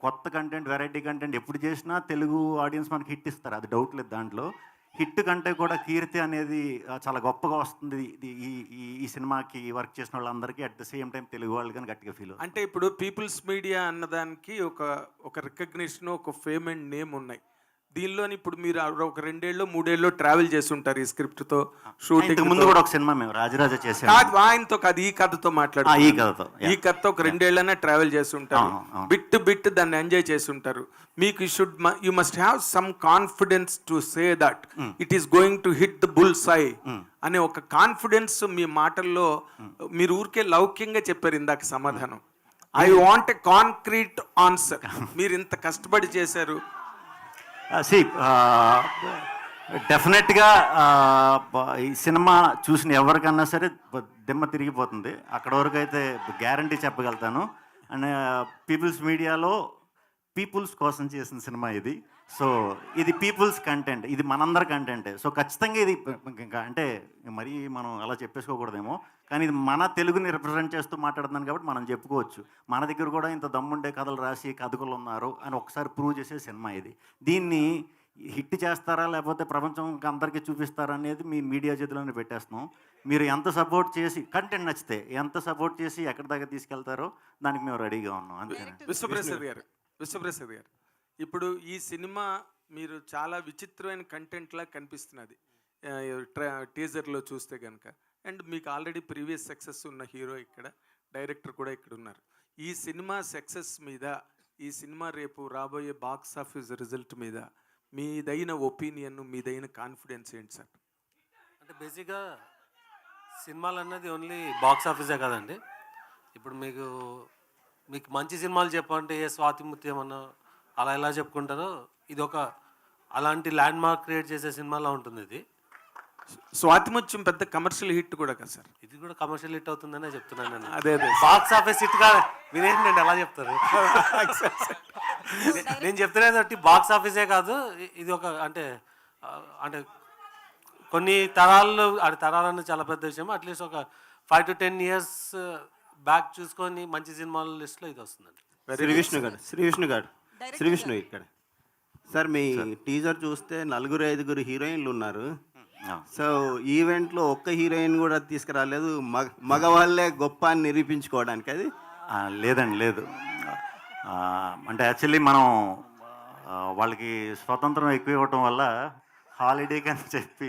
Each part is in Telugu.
కొత్త కంటెంట్, వెరైటీ కంటెంట్ ఎప్పుడు చేసినా తెలుగు ఆడియన్స్ మనకి హిట్ ఇస్తారు, అది డౌట్ లేదు దాంట్లో. హిట్ కంటే కూడా కీర్తి అనేది చాలా గొప్పగా వస్తుంది ఈ ఈ ఈ సినిమాకి వర్క్ చేసిన వాళ్ళందరికీ. At the same time Telugu వాళ్ళు కానీ గట్టిగా ఫీల్ అవుతుంది. అంటే ఇప్పుడు పీపుల్స్ మీడియా అన్నదానికి ఒక రికగ్నిషన్, ఒక ఫేమ్ అండ్ నేమ్ ఉన్నాయి. దీనిలోని ఇప్పుడు మీరు ఒక 2 ఏళ్ళు 3 ఏళ్ళు ట్రావెల్ చేసి ఉంటారు ఈ స్క్రిప్ట్ తో, షూటింగ్ ముందు కూడా ఒక సినిమా మేము రాజరాజ చేసాం. కాదు ఆయనతో కాదు, ఈ కథతో మాట్లాడు. ఈ కథతో ఒక 2 ఏళ్ళైనా ట్రావెల్ చేసి ఉంటారు, బిట్ దాన్ని ఎంజాయ్ చేసి ఉంటారు. మీకు you must have some confidence to say that it is going to hit the bull's eye అనే ఒక కాన్ఫిడెన్స్ మీ మాటల్లో. మీరు ఊరికే లౌక్యంగా చెప్పారు ఇందాక సమాధానం. I want a concrete answer. మీరు ఇంత కష్టపడి చేశారు. డెఫినెట్గా ఈ సినిమా చూసిన ఎవరికన్నా సరే దిమ్మ తిరిగిపోతుంది. అక్కడ వరకు అయితే గ్యారంటీ చెప్పగలుగుతాను. అండ్ పీపుల్స్ మీడియాలో పీపుల్స్ కోసం చేసిన సినిమా ఇది. సో ఇది పీపుల్స్ కంటెంట్, ఇది మనందరి కంటెంటే. సో ఖచ్చితంగా ఇది అంటే మరీ మనం అలా చెప్పేసుకోకూడదేమో, కానీ ఇది మన తెలుగుని రిప్రజెంట్ చేస్తూ మాట్లాడుతున్నాను కాబట్టి మనం చెప్పుకోవచ్చు. మన దగ్గర కూడా ఇంత దమ్ముండే కథలు రాసి కథకులు ఉన్నారు అని ఒకసారి ప్రూవ్ చేసే సినిమా ఇది. దీన్ని హిట్ చేస్తారా లేకపోతే ప్రపంచం అందరికీ చూపిస్తారా అనేది మీ మీడియా చేతిలోనే పెట్టేస్తున్నాం. మీరు ఎంత సపోర్ట్ చేసి, కంటెంట్ నచ్చితే ఎంత సపోర్ట్ చేసి ఎక్కడి దాకా తీసుకెళ్తారో దానికి మేము రెడీగా ఉన్నాం. అంతే. విశ్వప్రసాద్ గారు, ఇప్పుడు ఈ సినిమా మీరు చాలా విచిత్రమైన కంటెంట్లా కనిపిస్తున్నది టీజర్లో చూస్తే కనుక. అండ్ మీకు ఆల్రెడీ ప్రీవియస్ సక్సెస్ ఉన్న హీరో ఇక్కడ, డైరెక్టర్ కూడా ఇక్కడ ఉన్నారు. ఈ సినిమా సక్సెస్ మీద, ఈ సినిమా రేపు రాబోయే బాక్స్ ఆఫీస్ రిజల్ట్ మీద మీదైన ఒపీనియన్, మీదైన కాన్ఫిడెన్స్ ఏంటి సార్? అంటే బేసిక్గా సినిమాలు అన్నది ఓన్లీ బాక్స్ ఆఫీసే కదండి. ఇప్పుడు మీకు మంచి సినిమాలు చెప్పంటే ఏ స్వాతి ముత్యం అన్న అలా ఎలా చెప్పుకుంటారో, ఇది ఒక అలాంటి ల్యాండ్ మార్క్ క్రియేట్ చేసే సినిమాలా ఉంటుంది ఇది. స్వాతిముత్యం పెద్ద కమర్షియల్ హిట్ కూడా కదా సార్? ఇది కూడా కమర్షియల్ హిట్ అవుతుందనే చెప్తున్నాను నేను. అదే బాక్స్ ఆఫీస్ హిట్ కాదు, వినేయండి ఎలా చెప్తారు. నేను చెప్తున్నది బట్టి బాక్స్ ఆఫీసే కాదు, ఇది ఒక అంటే కొన్ని తరాలన్నీ చాలా పెద్ద విషయం. అట్లీస్ట్ ఒక 5 to 10 years బ్యాక్ చూసుకొని మంచి సినిమాల లిస్ట్లో ఇది వస్తుందండి. శ్రీ విష్ణు ఇక్కడ సార్, మీ టీజర్ చూస్తే 4-5 హీరోయిన్లు ఉన్నారు. సో ఈవెంట్లో ఒక్క హీరోయిన్ కూడా తీసుకురాలేదు, మగవాళ్ళే గొప్ప అని నిరూపించుకోవడానికి. అది లేదండి, లేదు. అంటే యాక్చువల్లీ మనం వాళ్ళకి స్వతంత్రం ఎక్కువ ఇవ్వటం వల్ల హాలిడేకి అని చెప్పి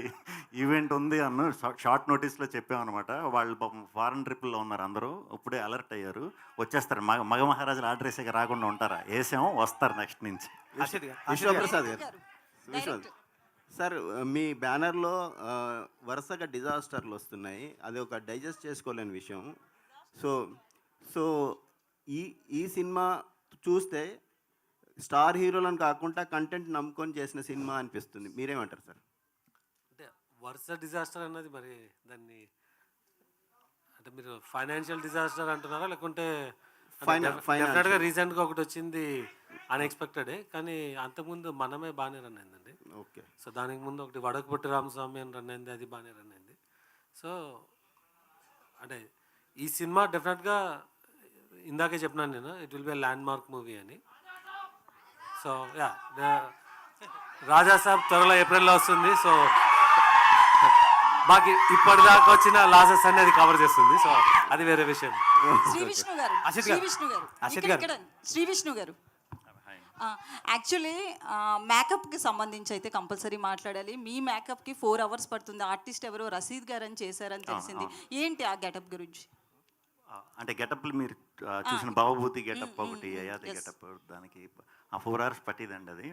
ఈవెంట్ ఉంది అన్న షార్ట్ నోటీస్లో చెప్పామన్నమాట. వాళ్ళు ఫారెన్ ట్రిప్లో ఉన్నారు, అందరూ ఇప్పుడే అలర్ట్ అయ్యారు, వచ్చేస్తారు. మగ మహారాజులు ఆర్డర్ వేసాక రాకుండా ఉంటారా? వేసాము, వస్తారు నెక్స్ట్ నుంచి. విశ్వప్రసాద్ గారు సార్, మీ బ్యానర్లో వరుసగా డిజాస్టర్లు వస్తున్నాయి, అది ఒక డైజెస్ట్ చేసుకోలేని విషయం. సో ఈ సినిమా చూస్తే స్టార్ హీరోలను కాకుండా కంటెంట్ నమ్ముకొని చేసిన సినిమా అనిపిస్తుంది. మీరేమంటారు సార్? అంటే వరుస డిజాస్టర్ అన్నది మరి దాన్ని అంటే మీరు ఫైనాన్షియల్ డిజాస్టర్ అంటున్నారా, లేకుంటే డెఫినెట్గా రీసెంట్గా ఒకటి వచ్చింది అన్ఎక్స్పెక్టెడే, కానీ అంతకుముందు మనమే బాగానే రన్ అయిందండి. ఓకే. సో దానికి ముందు ఒకటి వడకపుట్టి రామస్వామి అని రన్ అయింది, అది బాగానే రన్ అయింది. సో అంటే ఈ సినిమా డెఫినెట్గా ఇందాకే చెప్పినాను నేను, it will be land mark movie అని. సో యా, రాజా సాబ్ త్వరలో ఏప్రిల్లో వస్తుంది. సో బాకి ఇప్పటిదాకా వచ్చిన లాసెస్ అనేది కవర్ చేస్తుంది. సో అది వేరే విషయం. శ్రీ విష్ణు గారు యాక్చువల్లీ మేకప్కి సంబంధించి అయితే కంపల్సరీ మాట్లాడాలి. మీ మేకప్కి 4 hours పడుతుంది. ఆర్టిస్ట్ ఎవరో రసీద్ గారు అని చేశారని తెలిసింది. ఏంటి ఆ గెటప్ గురించి? అంటే గెటప్లు మీరు చూసిన భవభూతి గెటప్ ఒకటి, అయాతి గెటప్, దానికి 4 hours పట్టిదండి అది.